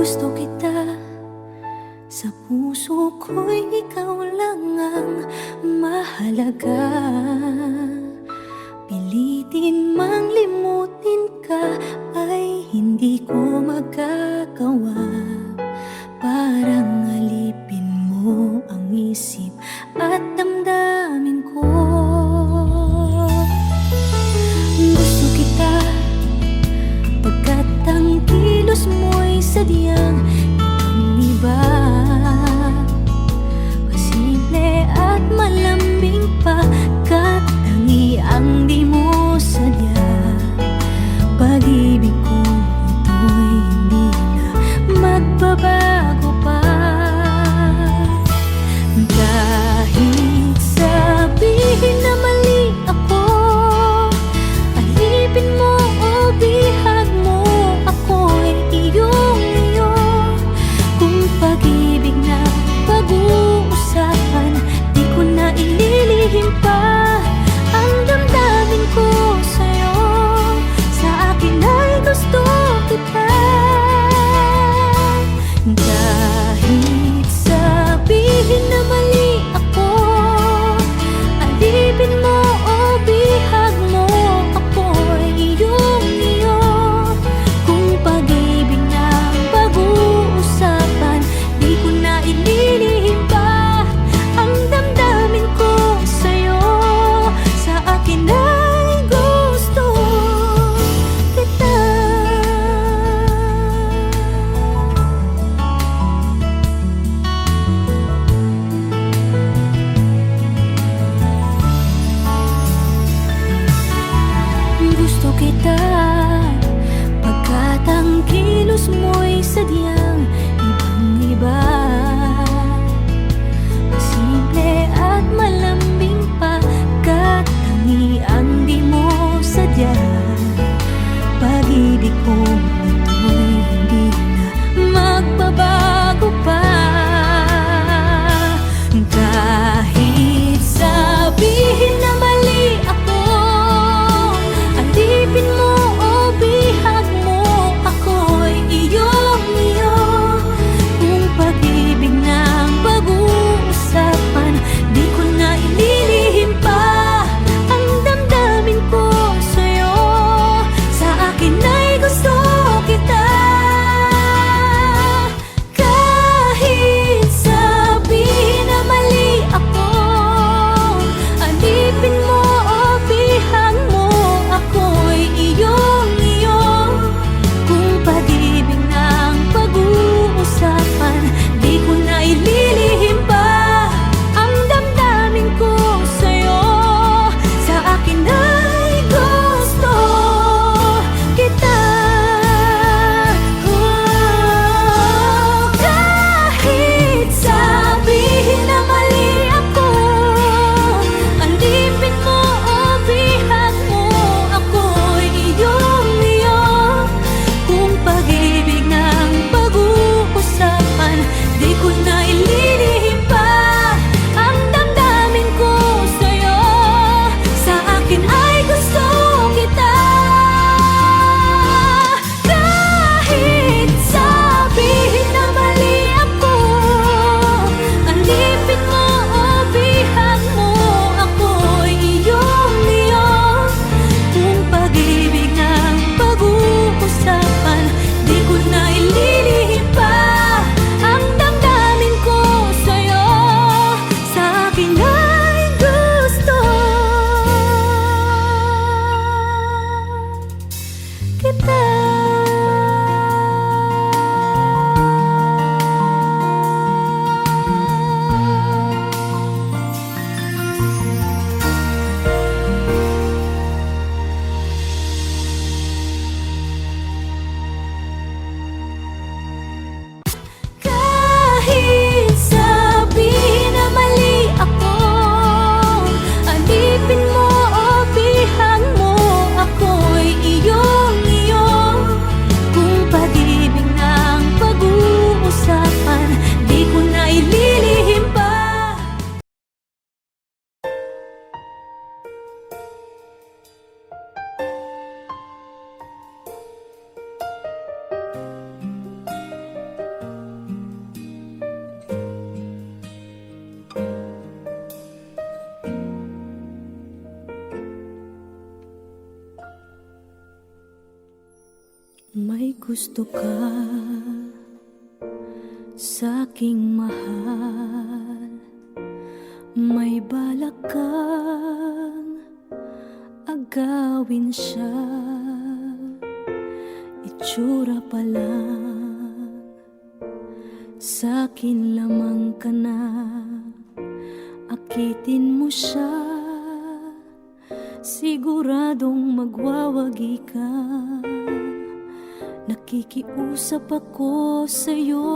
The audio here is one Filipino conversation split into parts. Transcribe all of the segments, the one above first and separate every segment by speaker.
Speaker 1: Gusto kita, sa puso ko'y ikaw lang ang mahalaga. Pilitin mang limutin ka ay hindi ko magagawa. Parang alipin mo ang isip at damdamin ko. Gusto kita pagkat ang kilos mo'y sadyang ibang-iba. Masimple at malambing pa, kat tangi ang di mo sadya. Pag-ibig ko ito'y hindi na magbabago pa. Kahit sabihin na mali ako, alipin mo o bihag mo, ako'y iyong-iyo. Kung pag-ibig na pag-uusapan, di ko na ililihim pa ang damdamin ko sa'yo. Sa akin ay gusto kita. Kahit sabihin na mali ako, alipin mo o bihag mo, ako'y iyong-iyo. Kung pag-ibig na pag-uusapan, di ko na ililihim pa ang damdamin ko sa'yo. Sa akin ay gusto kita. Gusto kita pagkat ang kilos mo'y sadyang ibang-iba. Masimple at malambing pa, kat tangi ang di mo sadya. Pag-ibig ko ito'y hindi na magbabago pa. Kahit sabihin na mali ako, alipin mo o bihag mo, ako'y iyong-iyo. Kung pag-ibig na pag-uusapan, di ko na ililihim pa ang damdamin ko sa'yo. Sa akin ay gusto kita. Kahit sabihin na mali ako, alipin mo o bihag mo, ako'y iyong-iyo. Kung pag-ibig na pag-uusapan, di ko na ililihim pa ang damdamin ko sa'yo. Sa akin ay gusto kita. Kahit sabihin na mali ako, alipin mo o bihag mo, ako'y iyong-iyo. Kung pag-ibig ng pag-uusapan, di ko na ililihim pa ang damdamin ko sa'yo. Sa akin ay gusto kita. Kahit sabihin na mali ako, alipin mo o bihag mo, ako'y iyong-iyo. Kung pag-ibig ng pag-uusapan, di ko na ililihim pa ang damdamin gusto ka sa'king mahal, may balak kang agawin siya. Itsura pa lang, sa'kin lamang ka na. Akitin mo siya, siguradong magwawagi ka. Nakikiusap ako sa'yo,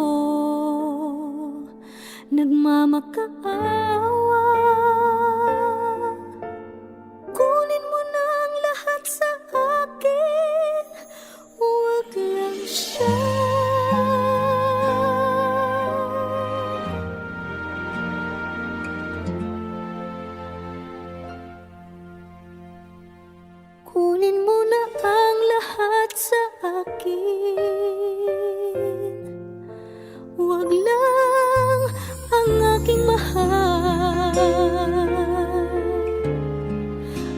Speaker 1: nagmamakaawa. Kunin mo na ang lahat sa akin, huwag lang siya. Kunin mo na ang lahat sa akin, huwag lang ang aking mahal.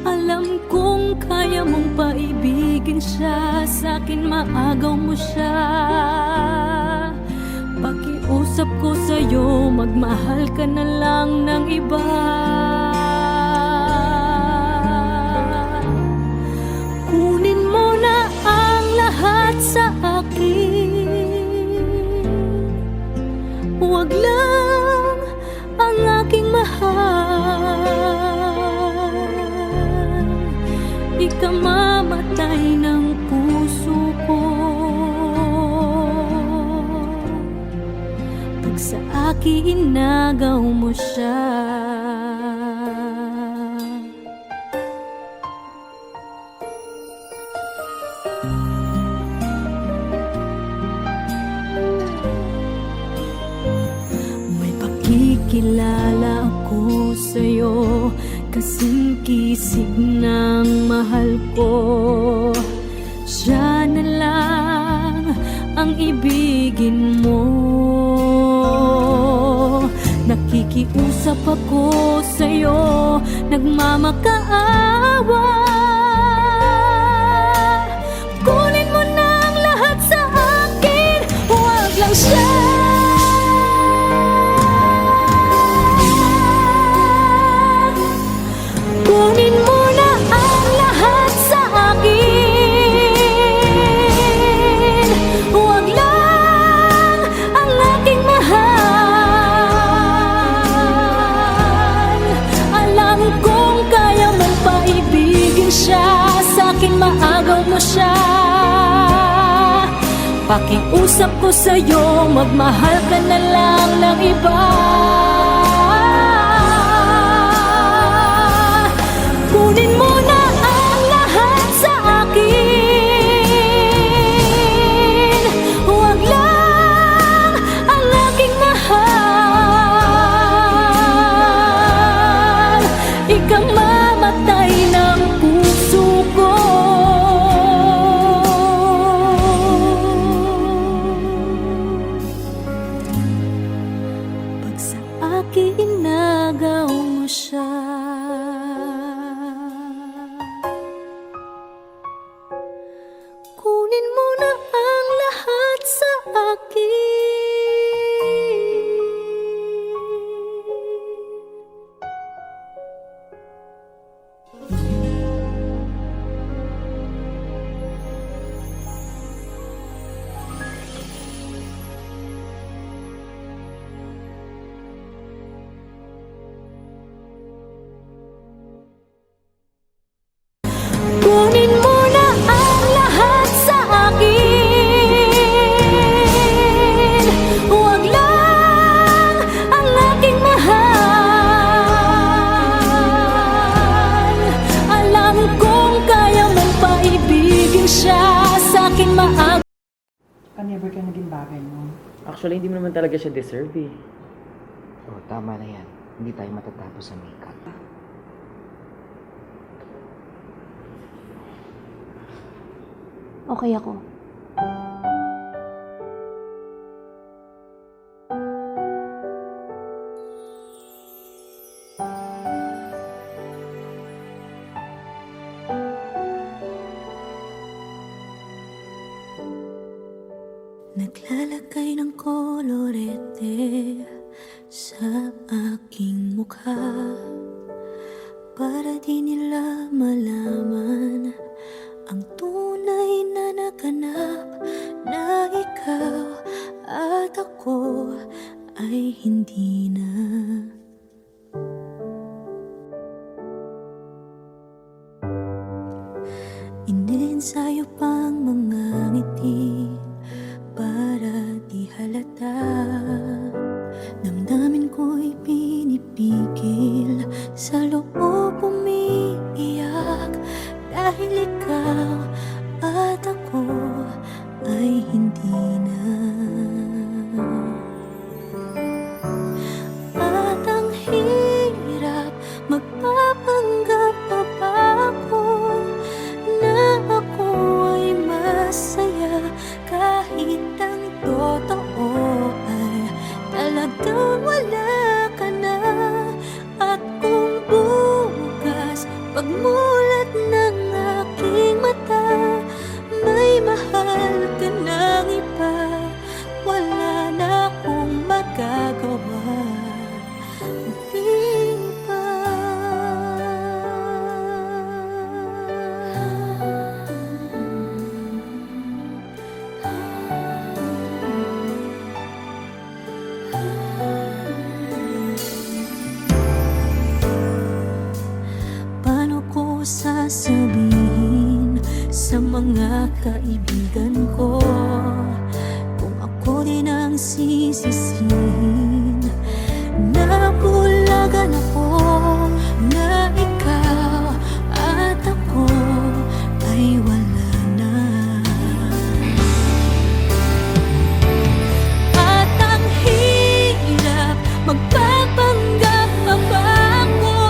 Speaker 1: Alam kong kaya mong paibigin siya, sa'kin maagaw mo siya. Pakiusap ko sa'yo, magmahal ka na lang ng iba. Kunin mo na ang lahat sa akin, huwag lang ang aking mahal. Ikamamatay ng puso ko pag sa akin inagaw mo siya. Kikilala ako sa'yo, kasing kisig ng mahal ko. Siya na lang ang ibigin mo. Nakikiusap ako sa'yo, nagmamakaawa. Kunin mo na ang lahat sa akin, huwag lang siya. Kunin mo na ang lahat sa akin, huwag lang ang aking mahal. Alam kong kaya mong paibigin siya, sa'kin maagaw mo siya. Pakiusap ko sa'yo, magmahal ka na lang ng iba. Kunin mo na ang lahat sa akin, huwag lang ang aking mahal. Ikamamatay ng puso ko pag sa akin inagaw mo siya. Kunin mo na ang lahat sa akin. Kunin mo na ang lahat sa akin, huwag lang ang aking mahal. Alam kong kaya mong paibigin siya, sa'kin maagaw.
Speaker 2: Never ka naging bagay mo.
Speaker 3: Actually, hindi mo naman talaga siya deserve eh.
Speaker 4: Oh, tama na yan. Hindi tayo matatapos sa makeup.
Speaker 5: Okay ako.
Speaker 1: ay hindi na. Inensayo pang mga ngiti para di halata. Damdamin ko'y pinipigil, sa loob umiiyak, dahil ikaw at ako ay hindi na. At ang hirap, magpapanggap pa ba ako na ako ay masaya, kahit ang totoo ay talagang wala ka na. At kung bukas pagmulat ng aking mata, may mahal ka ng iba, wala na akong magagawa. Di ba? Paano ko sasabihin sa mga kaibigan ko kung ako din ang sisisihin? Nabulagan ako na ikaw at ako ay wala na. At ang hirap, magpapanggap pa ba ako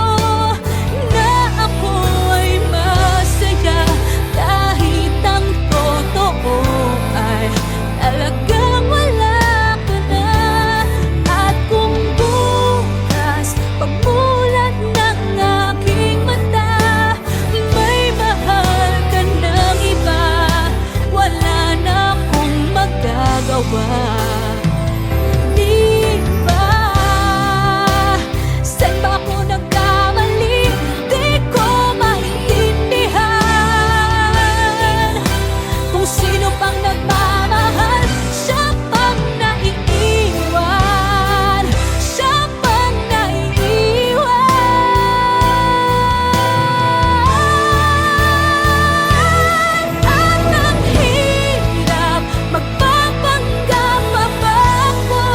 Speaker 1: na ako ay masaya, kahit ang totoo ay talagang wala ka na. At kung bukas pagmulat ng aking mata, may mahal ka ng iba, wala na akong magagawa. Di ba? Saan ba ako nagkamali? Di ko maintindihan. Kung sino pang nagmamahal, siya pang naiiwan, siya pang naiiwan. At ang hirap, magpapanggap pa ba ako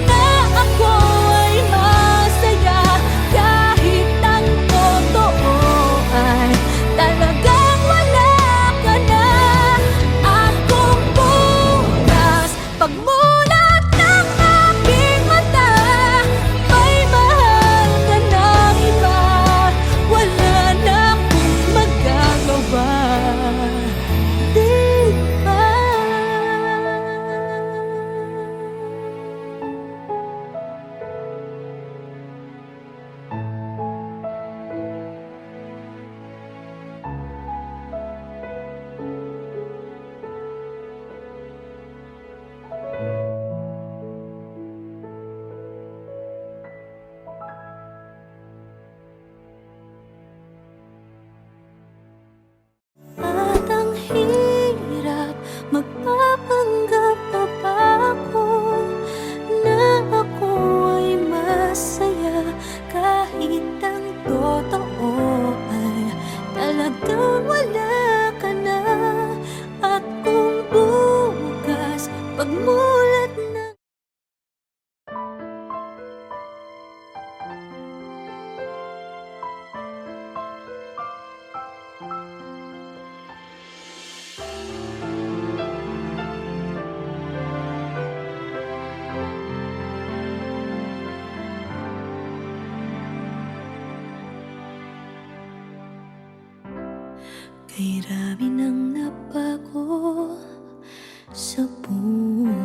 Speaker 1: na ako ay masaya, kahit ang totoo ay talagang wala ka na. At kung bukas pagmulat ng aking mata, may mahal ka ng iba, wala na akong magagawa. Di ba? At ang hirap, magpapanggap pa ba ako na ako ay masaya, kahit ang totoo ay talagang wala ka na. At kung bukas pagmulat ng kay rami ng nabago sa buhay,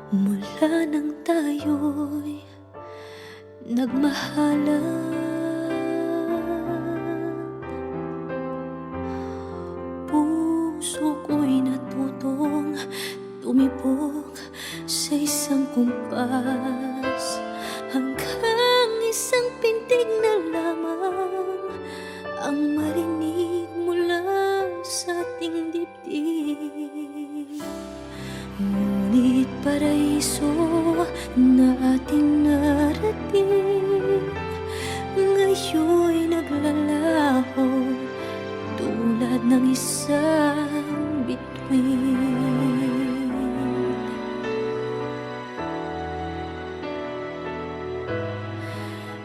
Speaker 1: mula nang tayo'y nagmahalan. Puso ko'y natutong tumibok sa isang kumpas, hanggang isang pintig na lamang ang marinig mula sa ating dibdib. paraiso na ating narating, ngayon'y naglalaho tulad ng isang bituin.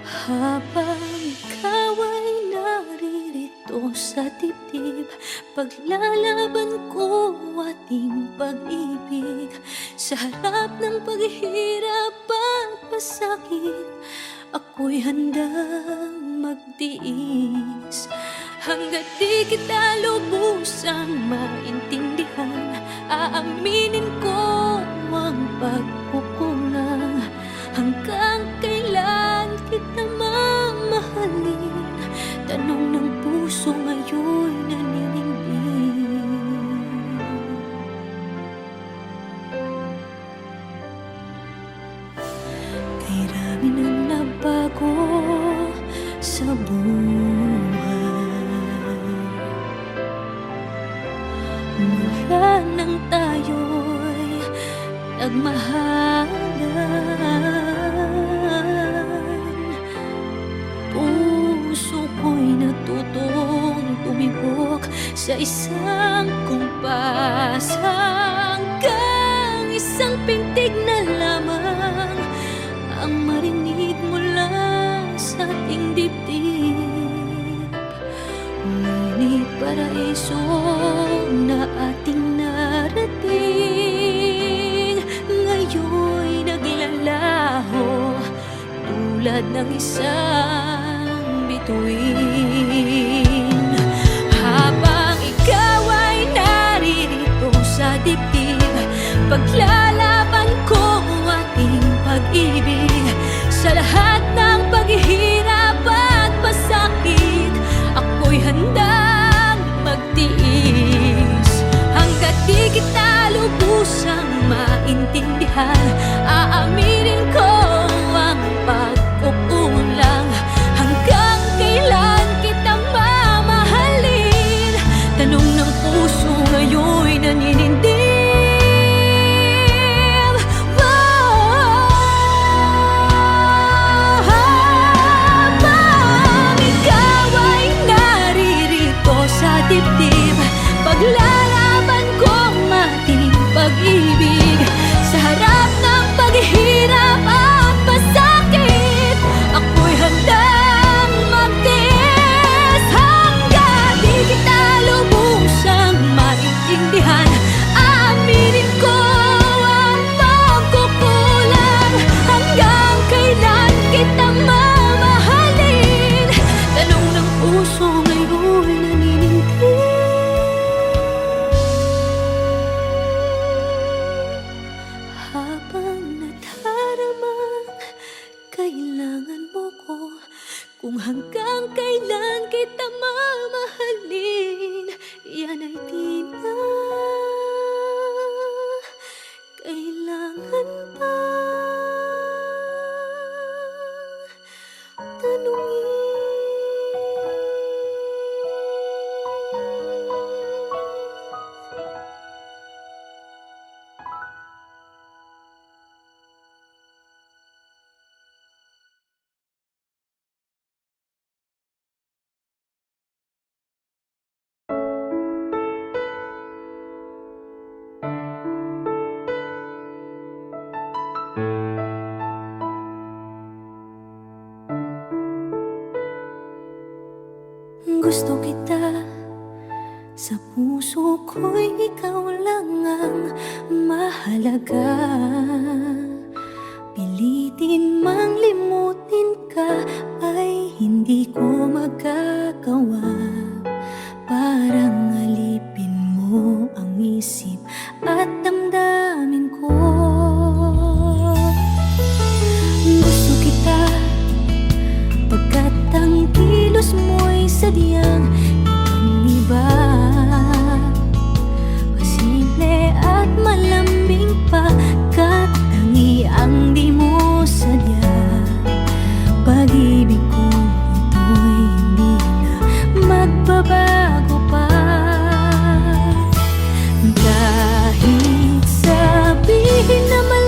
Speaker 1: Habang ikaw ay naririto sa dibdib, paglalaban ko ating pag-ibig. Sa harap ng paghihirap at pasakit, ako'y handang magtiis. Hanggat di kita lubusang maintindihan, aaminin ko ang pagkukulang. Hanggang kailan kita mamahalin? Tanong ng puso ngayon'y naninindig. Kay rami nang nabago sa buhay, mula nang tayo'y nagmahalan. Puso ko'y natutong tumibok sa isang kumpas, hanggang isang pintig na lamang ang marinig mula sa ating dibdib. Ngunit paraiso na ating narating, ngayon'y naglalaho tulad ng isang bituin. Habang ikaw ay naririto sa dibdib, paglalaban ko ating pag-ibig. Sa lahat ng paghihirap at pasakit, ako'y handang magtiis. Hanggat di kita lubusang maintindihan, aaminin ko ang pagkukulang. Hanggang kailan kita mamahalin? Tanong ng puso ngayon'y naninindig. Habang ikaw ay naririto sa dibdib, paglalaban ko ang ating pag-ibig. Sa harap ng paghihirap at pasakit, ako'y handang magtiis. Hanggang di kita lubusang maintindihan, aaminin ko ang pagkukulang. Hanggang kailan kita mamahalin? Tanong ng puso ngayon'y naninindig. Habang nadaramang kailangan mo ko, kung hanggang kailan kita mamahalin, yan ay di na kailangan pa tanungin. Gusto kita, sa puso ko'y ikaw lang ang mahalaga. Pilitin mang limutin ka ay hindi ko magagawa. Parang alipin mo ang isip at damdamin ko. Gusto kita pagkat ang kilos mo'y sadyang ibang-iba. Pasimple at malambing pagkat tangi ang di mo sadya. Pag-ibig ko ito'y hindi na magbabago pa. Kahit sabihin naman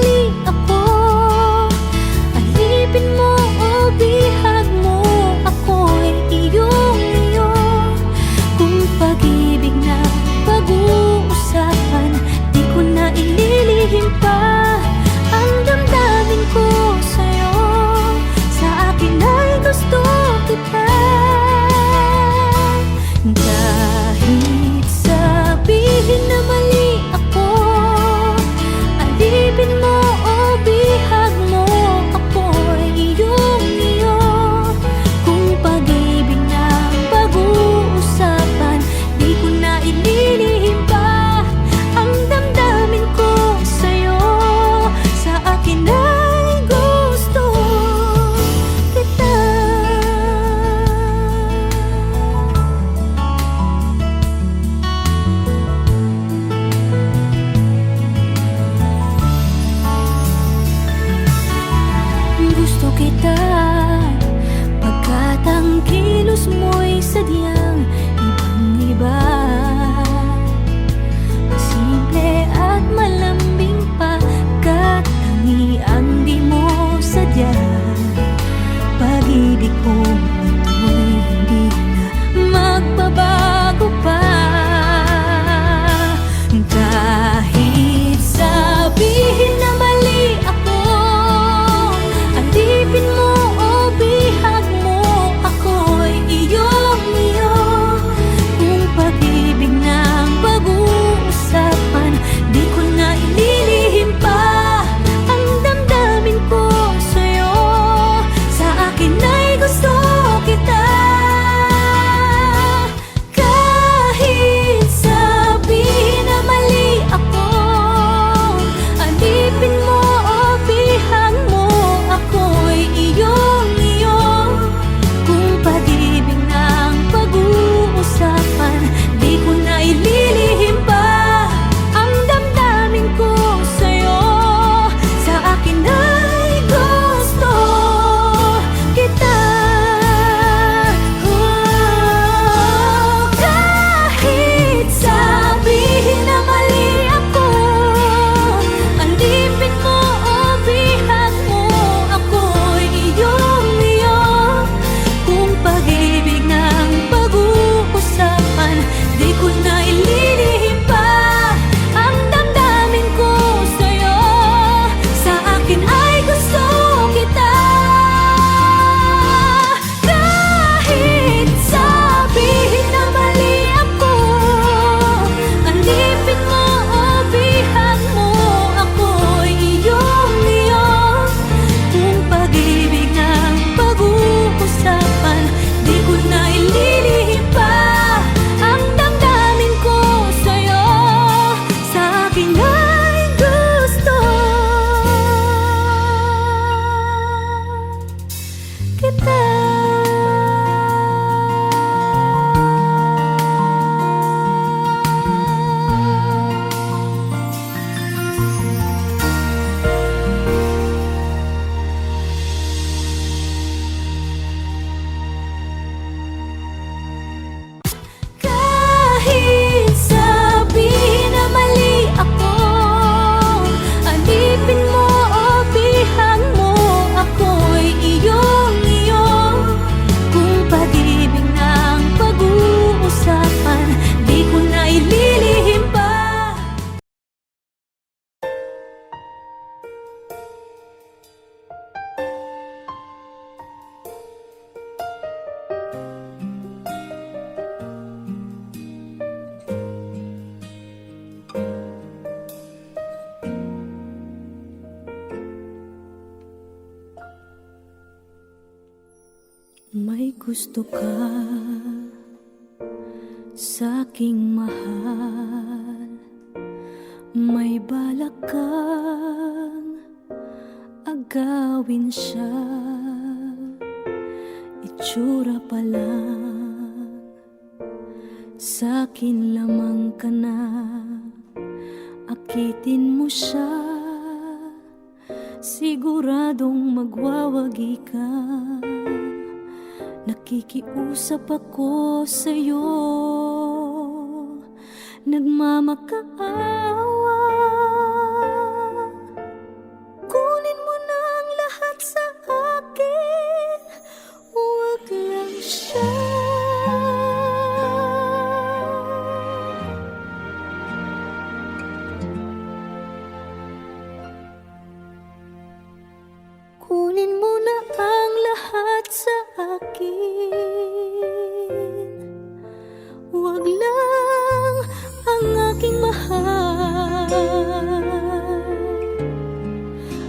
Speaker 1: gusto ka sa'king mahal, may balak kang agawin siya. Itsura pa lang, sa'kin lamang ka na. Akitin mo siya, siguradong magwawagi ka. Nakikiusap ako sa'yo, nagmamakaawa. Kunin mo na ang lahat sa akin, huwag lang siya. Kunin mo na ang lahat sa akin, huwag lang ang aking mahal.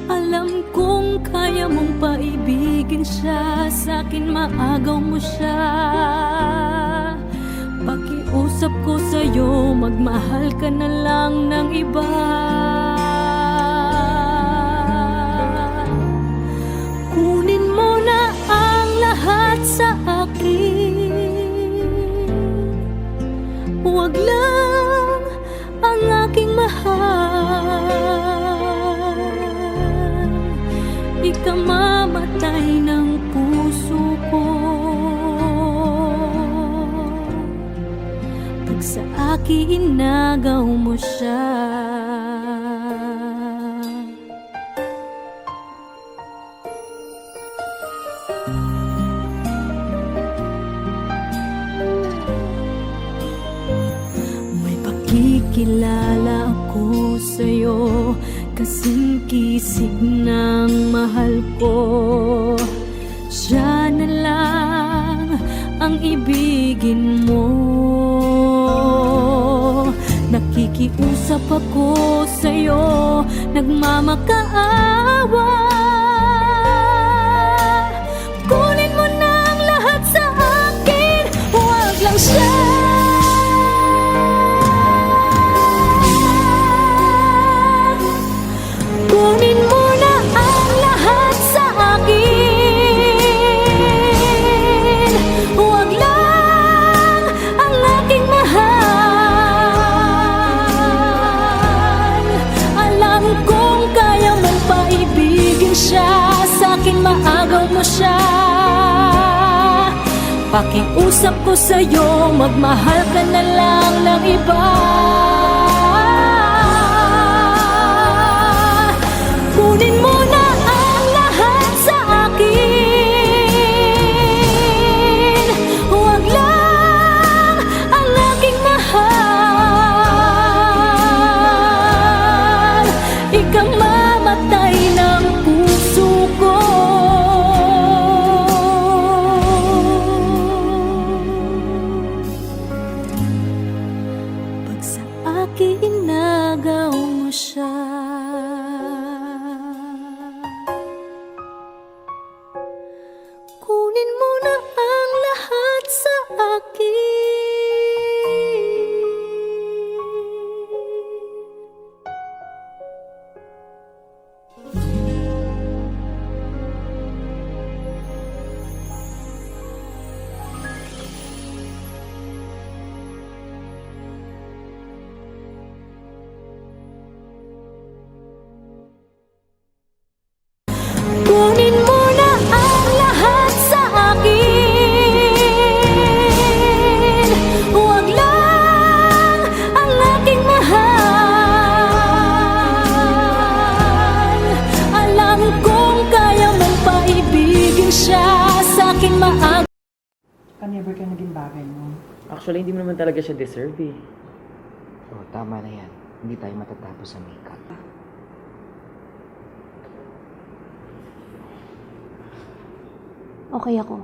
Speaker 1: Alam kong kaya mong paibigin siya, sa'kin maagaw mo siya. Pakiusap ko sa'yo, magmahal ka na lang ng iba. Kunin mo na ang lahat sa akin, huwag lang ang aking mahal. Ikamamatay ng puso ko pag sa akin inagaw mo siya. May pakikilala ako sa'yo, kasing kisig ng mahal ko. Siya na lang ang ibigin mo. Nakikiusap ako sa'yo, nagmamakaawa. Kunin mo na ang lahat sa akin, huwag lang siya. Kunin mo na ang lahat sa akin, huwag lang ang aking mahal. Alam kong kaya mong paibigin siya, sa'kin maagaw mo siya. Pakiusap ko sa'yo, magmahal ka na lang ng iba. Kunin mo na ang lahat sa akin, huwag lang ang aking mahal. Ikamamatay ng puso ko pag sa akin inagaw mo siya. Kunin mo na ang lahat sa akin. Kunin mo na ang lahat sa akin, huwag lang ang aking mahal. Alam kong kaya mong paibigin siya, sa'kin maagaw.
Speaker 2: Never ka naging bagay mo.
Speaker 3: Actually, hindi mo naman talaga siya deserve eh.
Speaker 4: Oh, tama na yan. Hindi tayo matatapos sa makeup.
Speaker 1: Okay ako.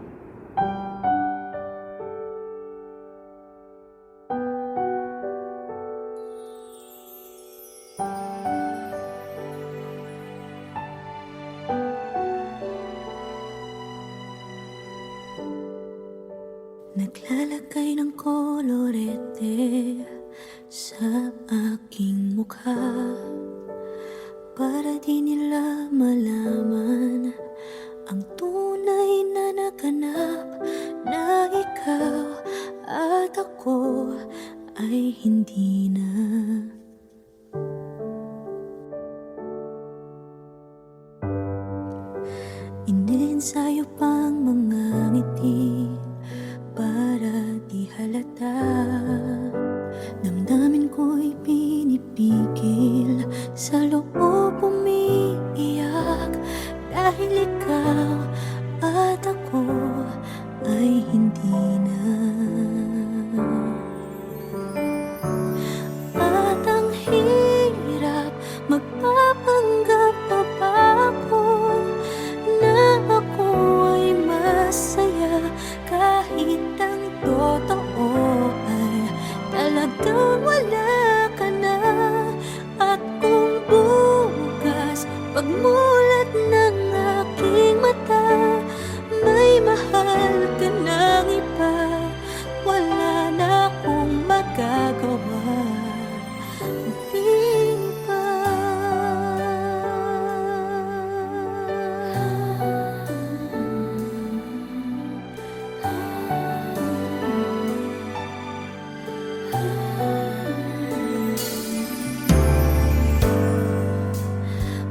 Speaker 1: Naglalagay ng kolorete sa aking mukha para di nila malaman ang tunay na naganap, na ikaw at ako ay hindi na. Iniensayo pang mga ngiti para di halata. Damdamin ko'y pinipigil, sa loob umiiyak, dahil ikaw at ako ay hindi na. At ang hirap, magpapanggap pa ba ako na ako ay masaya, kahit ang totoo ay talagang wala ka na. At kung bukas pagmulat ng aking mata, may mahal ka ng iba, wala na akong magagawa. Di ba?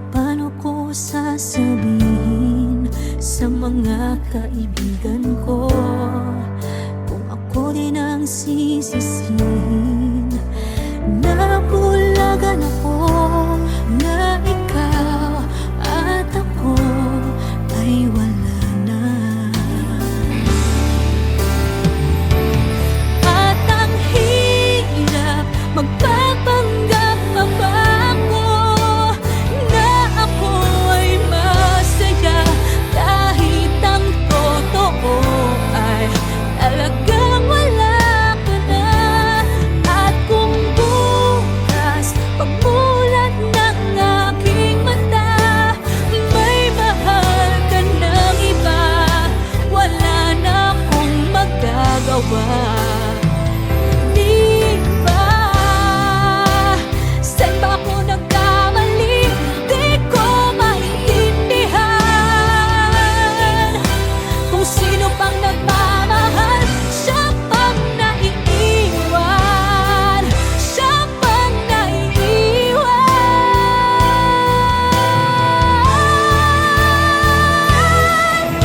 Speaker 1: Paano ko sasabihin sa mga kaibigan ko kung ako din ang sisisihin? Nabulagan ako na ikaw at ako ay wala na. At ang hirap, magpapanggap pa ba ako na ako ay masaya, kahit ang totoo ay talagang wala ka na. At kung bukas pagmulat ng aking mata, may mahal ka ng iba, wala na akong magagawa. Di ba? Saan ba ako nagkamali? Di ko maintindihan. Kung sino pang nagmamahal, siya pang naiiwan, siya pang naiiwan.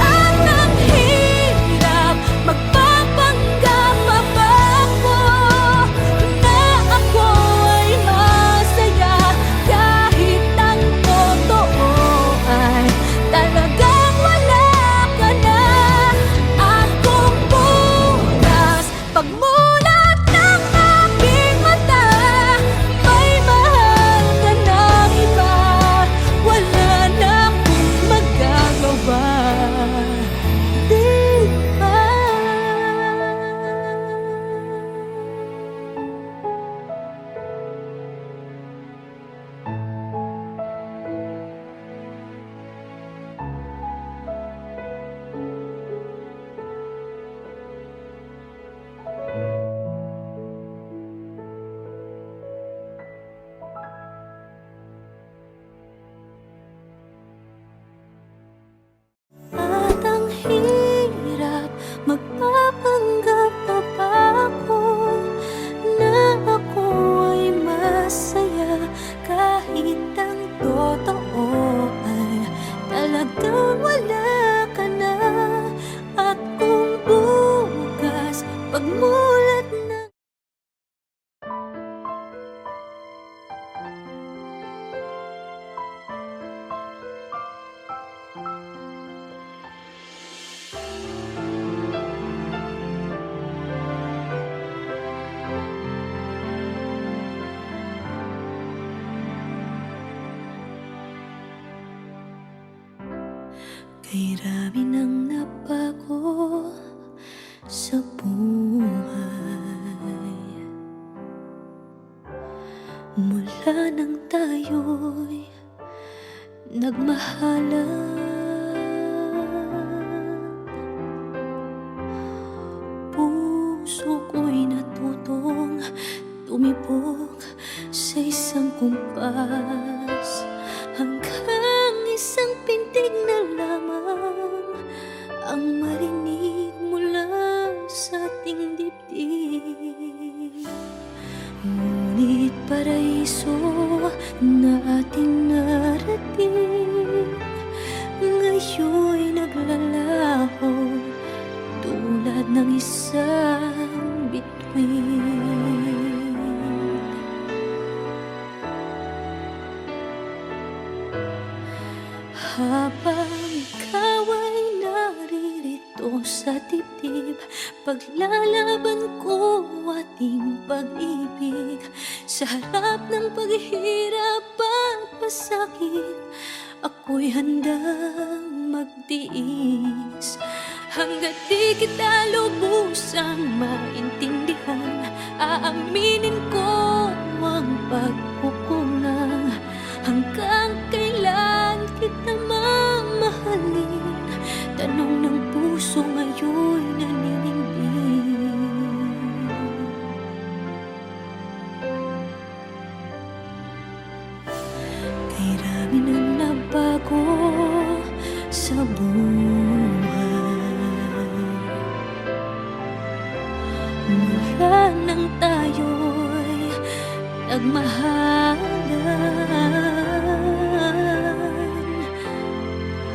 Speaker 1: At ang hirap, magpapanggap pa ba ako na ako ay masaya, kahit ang totoo ay talagang wala ka na. At kung bukas pagmulat ng aking mata, may mahal ka ng iba, wala na akong magagawa. Di ba? At ang hirap, magpapanggap pa ba ako na ako ay masaya, kahit ang totoo ay talagang wala ka na. At kung bukas pagmulat ng kay rami ng nabago sa buhay, mula nang tayo'y nagmahalan. hanggang isang pintig na lamang ang marinig mula sa ating dibdib. Ngunit paraiso na ating narating ngayon'y naglalaho tulad ng isang bituin. Habang ikaw ay naririto sa dibdib, paglalaban ko ating pag-ibig. Sa harap ng paghihirap at pasakit, ako'y handang magtiis. Hanggat di kita lubusang maintindihan, aaminin ko ang pagkukulang. Hanggang kailan kita mamahalin? Tanong ng puso ngayon naninindig. Kay rami nang nabago sa buhay mula nang tayo'y nagmahalan.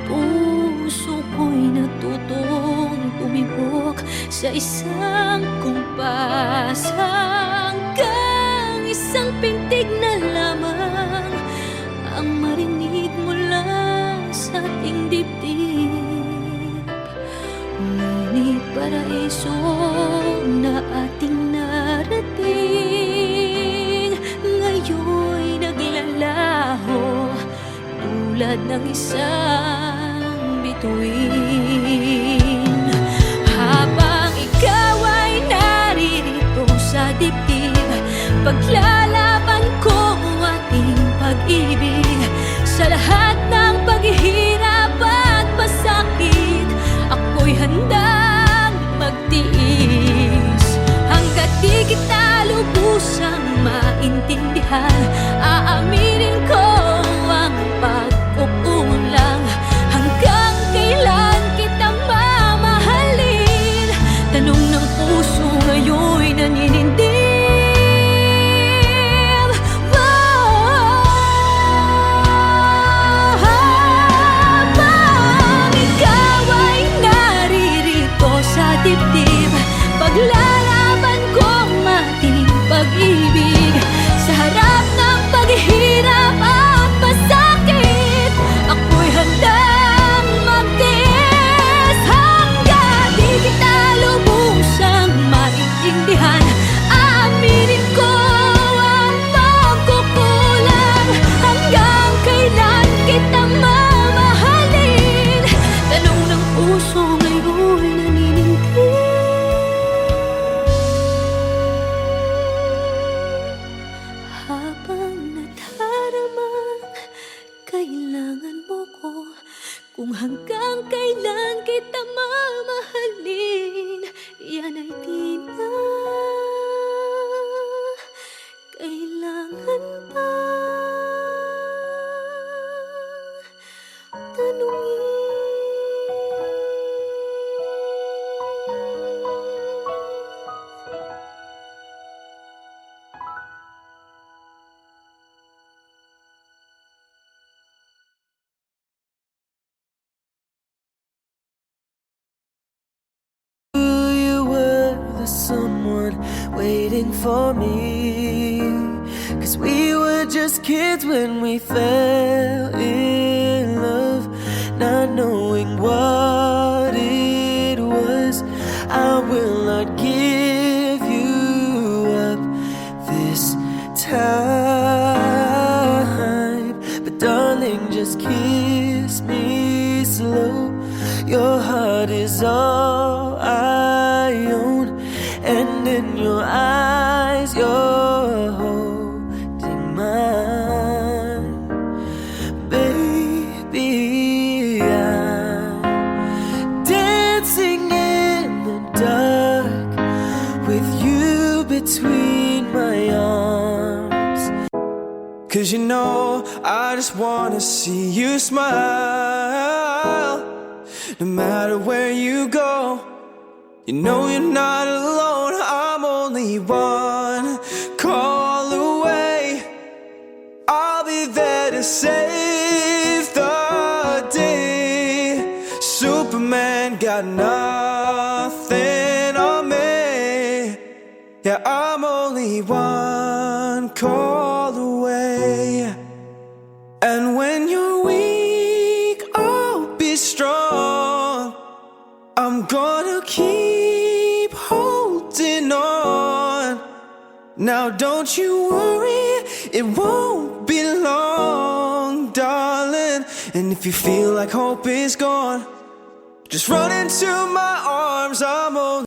Speaker 1: Puso ko'y natutong tumibok sa isang kumpas, hanggang isang pintig na lamang ang marinig mula sa ating dibdib. Ngunit paraiso na ating narating ngayon'y naglalaho tulad ng isang bituin. Habang ikaw ay naririto sa dibdib, paglalaban ko ating pag-ibig. Sa lahat ng paghihirap at pasakit, ako'y handang magtiis. Hanggat di kita lubusang maintindihan, aaminin ko ang pagkukulang. Hanggang kailan kita mamahalin? Tanong ng puso ngayon'y naninindig. Habang ikaw ay naririto sa dibdib, paglalaban ko ating pag-ibig. Sa harap ng paghihirap at pasakit, ako'y handang magtiis. Hanggang di kita lubusang maintindihan, aaminin ko ang pagkukulang. Hanggang kailan kita mamahalin? Tanong ng puso ngayon'y naninindig. Habang nadaramang kailangan mo ko, kung hanggang kailan kita mamahalin, yan ay di na kailangan pa tanungin.
Speaker 5: You were the someone waiting for me, 'cause we were just kids when we fell in love, not knowing what it was. I will not give you up this time, but darling, just kiss me slow. Your heart is all I own, and in your eyes you're holding mine. Baby, I'm dancing in the dark with you between my arms. 'Cause you know I just wanna see you smile. No matter where you go, you know you're not alone. I'm only one call away. I'll be there to save the day. Superman got nothing on me. Yeah, I'm only one call away. And when you're weak, I'll be strong. I'm gonna keep holding on. Now don't you worry, it won't be long, darling. And if you feel like hope is gone, just run into my arms. I'm only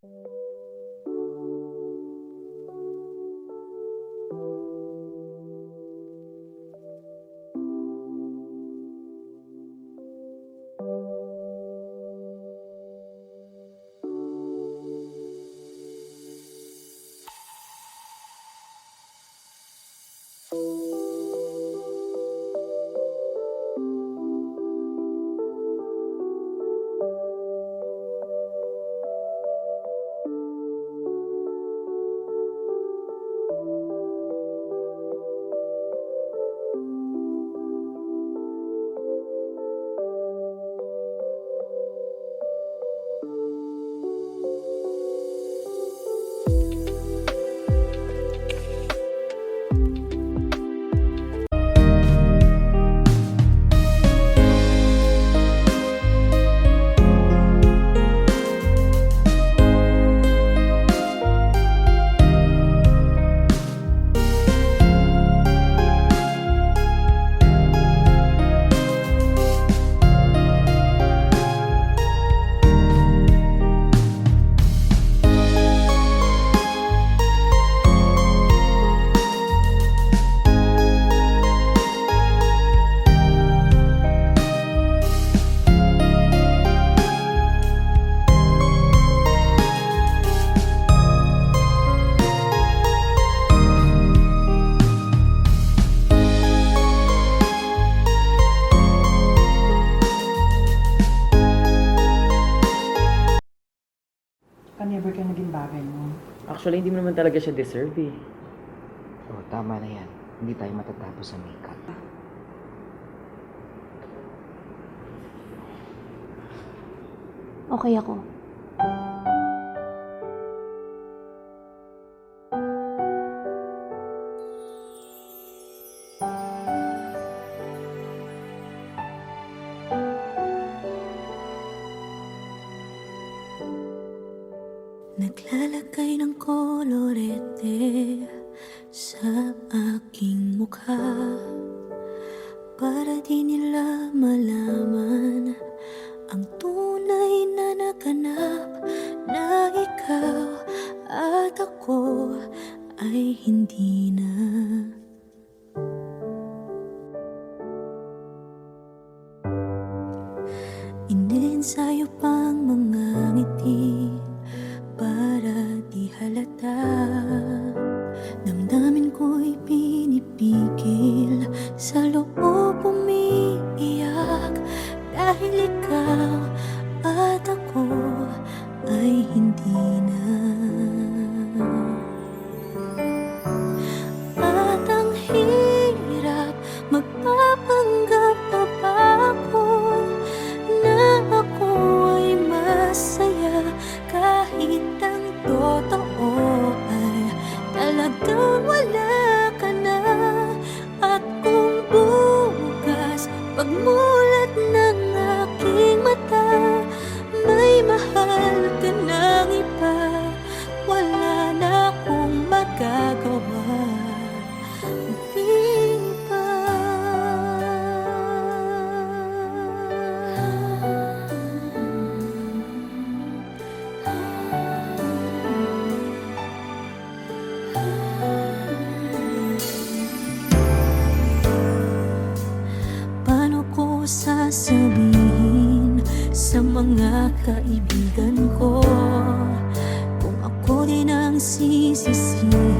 Speaker 2: never ka naging bagay mo.
Speaker 3: Actually, hindi mo naman talaga siya deserve eh.
Speaker 4: Oh, tama na yan. Hindi tayo matatapos sa makeup.
Speaker 1: Okay ako. Naglalagay ng kolorete sa aking mukha para di nila malaman ang tunay na naganap, na ikaw at ako ay hindi na. Iniensayo pang mga ngiti para di halata. Damdamin ko'y pinipigil, sa loob umiiyak, dahil ikaw at ako ay hindi na. At ang hirap, magpapanggap pa ba ako na ako ay masaya, kahit ang totoo ay talagang wala ka na. At kung bukas pagmulat ng aking mata, may mahal ka ng iba, wala na akong magagawa. Di ba? Paano ko sasabihin sa mga kaibigan ko kung ako din ang sisisihin?